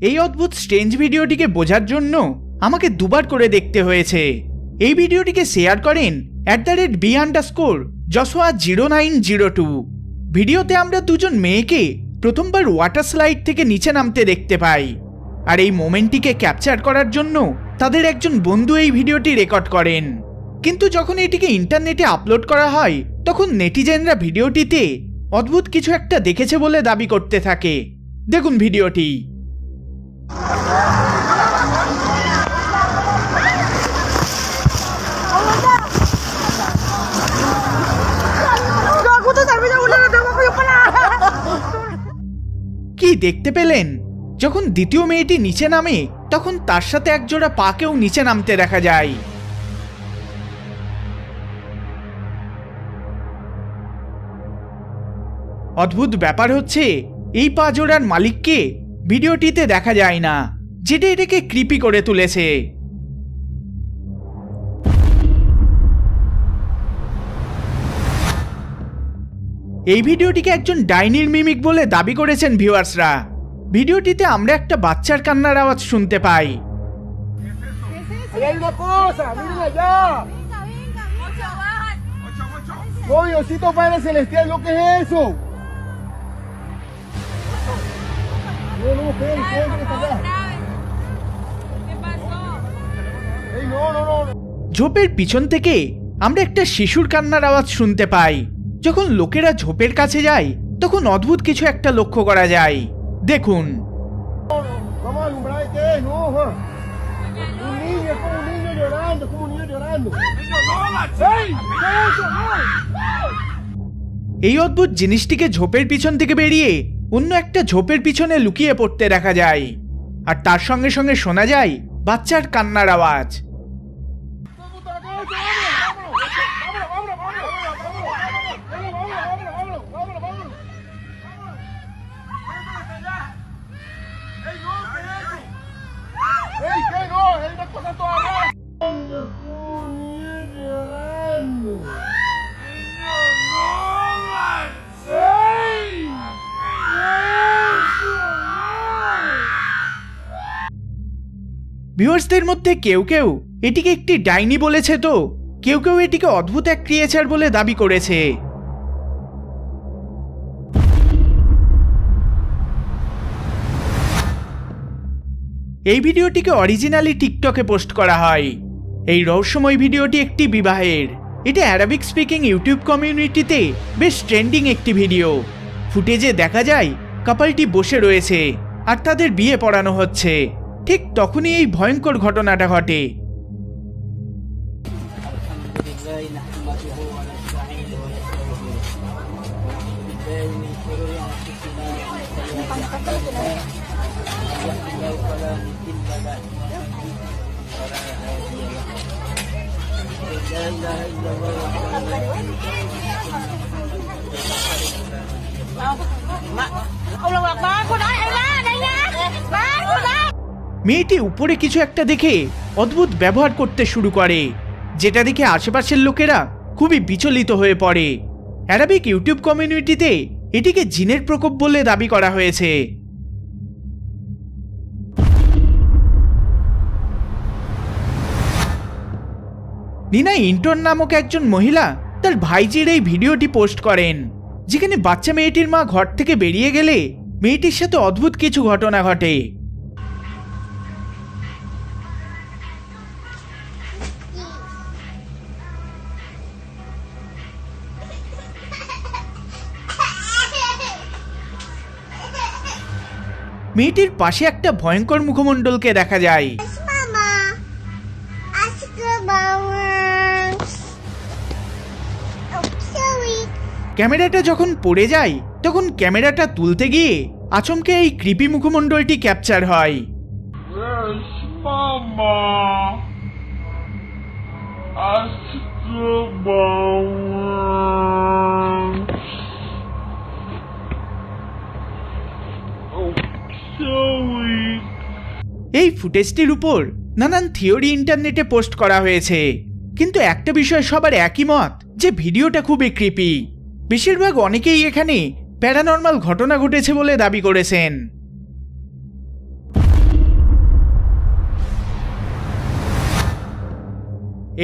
এই অদ্ভুত স্ট্রেঞ্জ ভিডিওটিকে বোঝার জন্য আমাকে দুবার করে দেখতে হয়েছে। এই ভিডিওটিকে শেয়ার করেন @b_joshua0902। ভিডিওতে আমরা দুজন মেয়েকে প্রথমবার ওয়াটার স্লাইড থেকে নিচে নামতে দেখতে পাই, আর এই মোমেন্টটিকে ক্যাপচার করার জন্য তাদের একজন বন্ধু এই ভিডিওটি রেকর্ড করেন। কিন্তু যখন এটিকে ইন্টারনেটে আপলোড করা হয় তখন নেটিজেনরা ভিডিওটিতে অদ্ভুত কিছু একটা দেখেছে বলে দাবি করতে থাকে। দেখুন ভিডিওটি। কি দেখতে পেলেন? যখন দ্বিতীয় মেয়েটি নিচে নামে তখন তার সাথে একজোড়া পাকেও নিচে নামতে দেখা যায়। অদ্ভুত ব্যাপার হচ্ছে এই পা জোড়ার মালিককে ভিডিওটিতে দেখা যায় না, যেটা এটাকে ক্রিপি করে তুলেছে। এই ভিডিওটিকে একজন ডাইনির মিমিক বলে দাবি করেছেন ভিউয়ার্সরা। ভিডিওটিতে আমরা একটা বাচ্চার কান্নার আওয়াজ শুনতে পাই। ঝোপের পিছন থেকে আমরা একটা শিশুর কান্নার আওয়াজ শুনতে পাই। যখন লোকেরা ঝোপের কাছে যায় তখন অদ্ভুত কিছু একটা লক্ষ্য করা যায়। দেখুন। এই অদ্ভুত জিনিসটিকে ঝোপের পিছন থেকে বেরিয়ে অন্য একটা ঝোপের পিছনে লুকিয়ে পড়তে দেখা যায়, আর তার সঙ্গে সঙ্গে শোনা যায় বাচ্চার কান্নার আওয়াজ। ভিউয়ার্সদের মধ্যে কেউ কেউ এটিকে একটি ডাইনি বলেছে, তো কেউ কেউ এটিকে অদ্ভুত এক ক্রিয়েচার বলে দাবি করেছে। এই ভিডিওটিকে অরিজিনালি টিকটকে পোস্ট করা হয়। এই রহস্যময় ভিডিওটি একটি বিবাহের। এটা অ্যারাবিক স্পিকিং ইউটিউব কমিউনিটিতে বেশ ট্রেন্ডিং একটি ভিডিও। ফুটেজে দেখা যায় কাপলটি বসে রয়েছে আর তাদের বিয়ে পড়ানো হচ্ছে। ঠিক তখনই এই ভয়ঙ্কর ঘটনাটা ঘটে। মেয়েটি উপরে কিছু একটা দেখে অদ্ভুত ব্যবহার করতে শুরু করে, যেটা দেখে আশেপাশের লোকেরা খুবই বিচলিত হয়ে পড়ে। অ্যারাবিক ইউটিউব কমিউনিটিতে এটিকে জিনের প্রকোপ বলে দাবি করা হয়েছে। নিনা ইন্টন নামক একজন মহিলা তার ভাইজির এই ভিডিওটি পোস্ট করেন, যেখানে বাচ্চা মেয়েটির মা ঘর থেকে বেরিয়ে গেলে মেয়েটির সাথে অদ্ভুত কিছু ঘটনা ঘটে। মেয়েটির পাশে একটা ভয়ঙ্কর মুখমণ্ডলকে দেখা যায়। ক্যামেরাটা যখন পড়ে যায় তখন ক্যামেরাটা তুলতে গিয়ে আচমকে এই ক্রিপি মুখমণ্ডলটি ক্যাপচার হয়। এই ফুটেজটির উপর নানান থিওরি ইন্টারনেটে পোস্ট করা হয়েছে, কিন্তু একটা বিষয় সবার একই মত যে ভিডিওটা খুবই ক্রিপি। বেশিরভাগ অনেকেই এখানে প্যারানর্মাল ঘটনা ঘটেছে বলে দাবি করেছেন।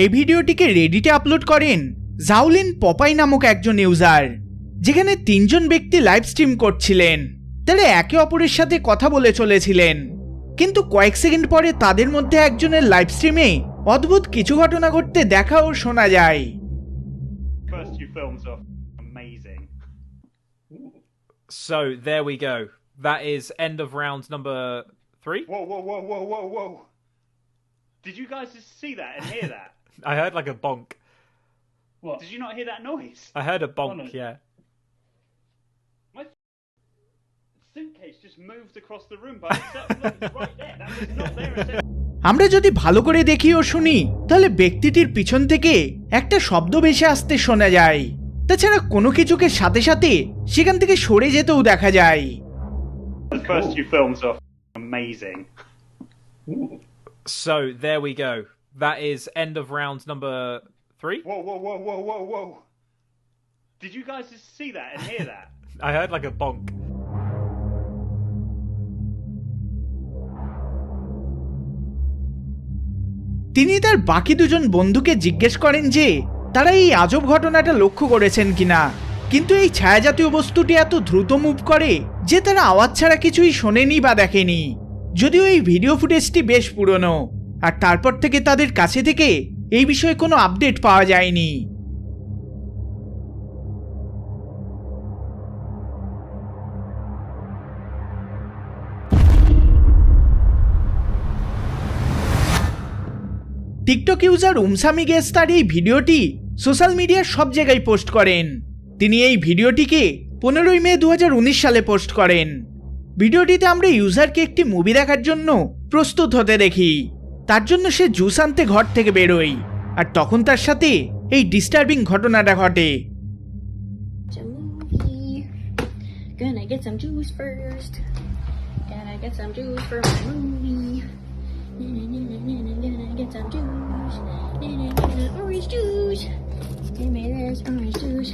এই ভিডিওটিকে রেডিটে আপলোড করেন জাউলিন পপাই নামক একজন ইউজার, যেখানে 3 জন ব্যক্তি লাইভ স্ট্রিম করছিলেন। তারা একে অপরের সাথে কথা বলে চলেছিলেন, কিন্তু কয়েক সেকেন্ড পরে তাদের মধ্যে একজনের লাইভ স্ট্রিমে অদ্ভুত কিছু ঘটনা ঘটতে দেখা ও শোনা যায়। First few films are amazing. So there we go. That is end of round number 3. Whoa. Did you guys just see that and hear that? I heard like a bonk. What? Did you not hear that noise? I heard a bonk, no. yeah. My suitcase just moved across the room by itself. Look, it's right there. That was not there a second. আমরা যদি ভালো করে দেখি ও শুনি, তাহলে ব্যক্তিটির পিছন থেকে একটা শব্দ ভেসে আসতে শোনা যায়। তাছাড়া কোনো কিছুকে সাথে সাথে সেখান থেকে সরে যেতেও দেখা যায়। The first few films are amazing. So there we go. That is end of round number 3. Whoa. Did you guys just see that and hear that? I heard like a bonk. তিনি তার বাকি 2 জন বন্ধুকে জিজ্ঞেস করেন যে তারা এই আজব ঘটনাটা লক্ষ্য করেছেন কিনা, কিন্তু এই ছায়াজাতীয় বস্তুটি এত দ্রুত মুভ করে যে তারা আওয়াজ ছাড়া কিছুই শোনেনি বা দেখেনি। যদিও এই ভিডিও ফুটেজটি বেশ পুরনো, আর তারপর থেকে তাদের কাছে থেকে এই বিষয়ে কোনো আপডেট পাওয়া যায়নি। টিকটক ইউজার উমসামি গেস তার এই ভিডিওটি সোশ্যাল মিডিয়ার সব জায়গায় পোস্ট করেন। তিনি এই ভিডিওটিকে 15 মে 2019 সালে পোস্ট করেন। ভিডিওটিতে আমরা ইউজারকে একটি মুভি দেখার জন্য প্রস্তুত হতে দেখি। তার জন্য সে জুস আনতে ঘর থেকে বেরোয়, আর তখন তার সাথে এই ডিস্টার্বিং ঘটনাটা ঘটে। Gonna get some juice first. Gotta get some juice for my movie. Gonna get some juice. Orange juice. Give me this orange juice.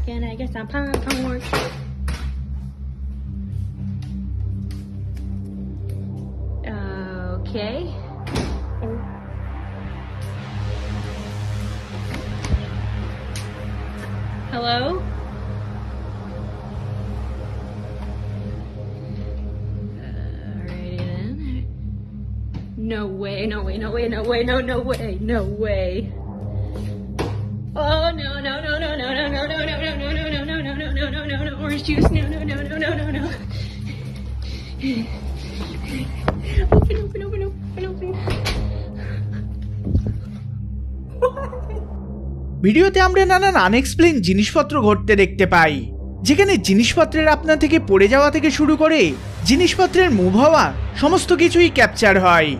Gonna get some popcorn. Okay. Hello? Alrighty then. No way. Oh no way. Oh no. Orange juice. No. Open. ভিডিওতে আমরা নানান unexplained জিনিসপত্র ঘটতে দেখতে পাই, যেখানে জিনিসপত্রের আপনা থেকে পড়ে যাওয়া থেকে শুরু করে জিনিসপত্রের মুভ হওয়া সমস্ত কিছুই ক্যাপচার হয়।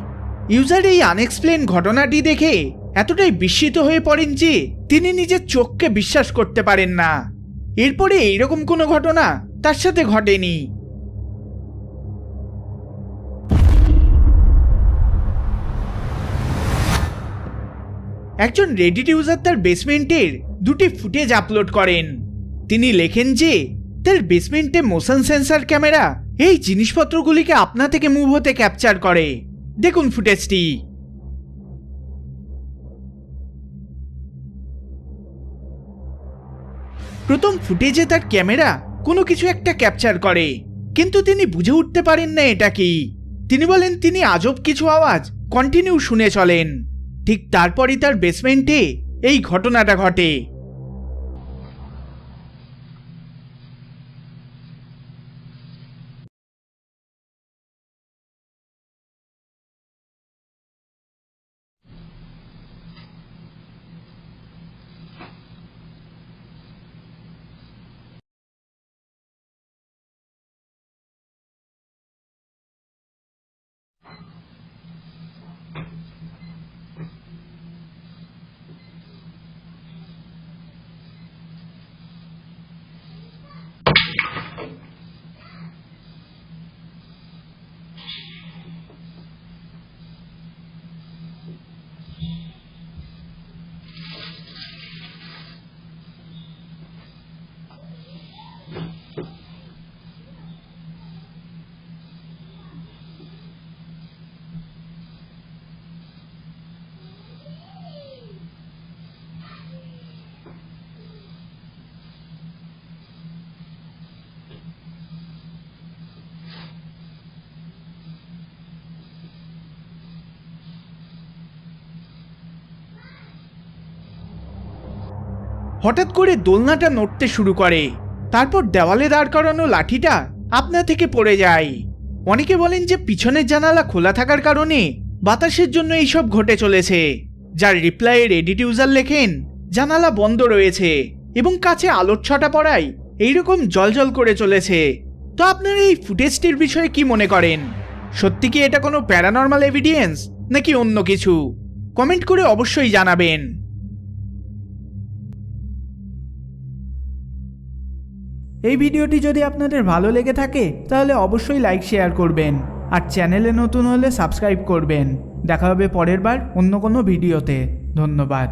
ইউজার এই আনএক্সপ্লেইন ঘটনাটি দেখে এতটাই বিস্মিত হয়ে পড়েন যে তিনি নিজের চোখকে বিশ্বাস করতে পারেন না। এরপরে এইরকম কোনো ঘটনা তার সাথে ঘটেনি। একজন রেডিট ইউজার তার বেসমেন্টের 2টি ফুটেজ আপলোড করেন। তিনি লেখেন যে তার বেসমেন্টে মোশন সেন্সর ক্যামেরা এই জিনিসপত্রগুলিকে আপনা থেকে মুভ হতে ক্যাপচার করে। দেখুন ফুটেজটি। প্রথম ফুটেজে তার ক্যামেরা কোনো কিছু একটা ক্যাপচার করে, কিন্তু তিনি বুঝে উঠতে পারেন না এটা কি। তিনি বলেন তিনি আজব কিছু আওয়াজ কন্টিনিউ শুনে চলেন। ঠিক তারপরই তার বেসমেন্টে এই ঘটনাটা ঘটে। হঠাৎ করে দোলনাটা নড়তে শুরু করে, তারপর দেওয়ালে দাঁড় করানো লাঠিটা আপনা থেকে পড়ে যায়। অনেকে বলেন যে পিছনের জানালা খোলা থাকার কারণে বাতাসের জন্য এইসব ঘটে চলেছে, যার রিপ্লাইয়ে রেডিট ইউজার লেখেন জানালা বন্ধ রয়েছে এবং কাছে আলোর ছটা পড়ায় এইরকম জলজল করে চলেছে। তো আপনারা এই ফুটেজটির বিষয়ে কি মনে করেন? সত্যি কি এটা কোনো প্যারানর্মাল এভিডেন্স নাকি অন্য কিছু? কমেন্ট করে অবশ্যই জানাবেন। এই ভিডিওটি যদি আপনাদের ভালো লেগে থাকে তাহলে অবশ্যই লাইক শেয়ার করবেন, আর চ্যানেলে নতুন হলে সাবস্ক্রাইব করবেন। দেখা হবে পরের বার অন্য কোনো ভিডিওতে। ধন্যবাদ।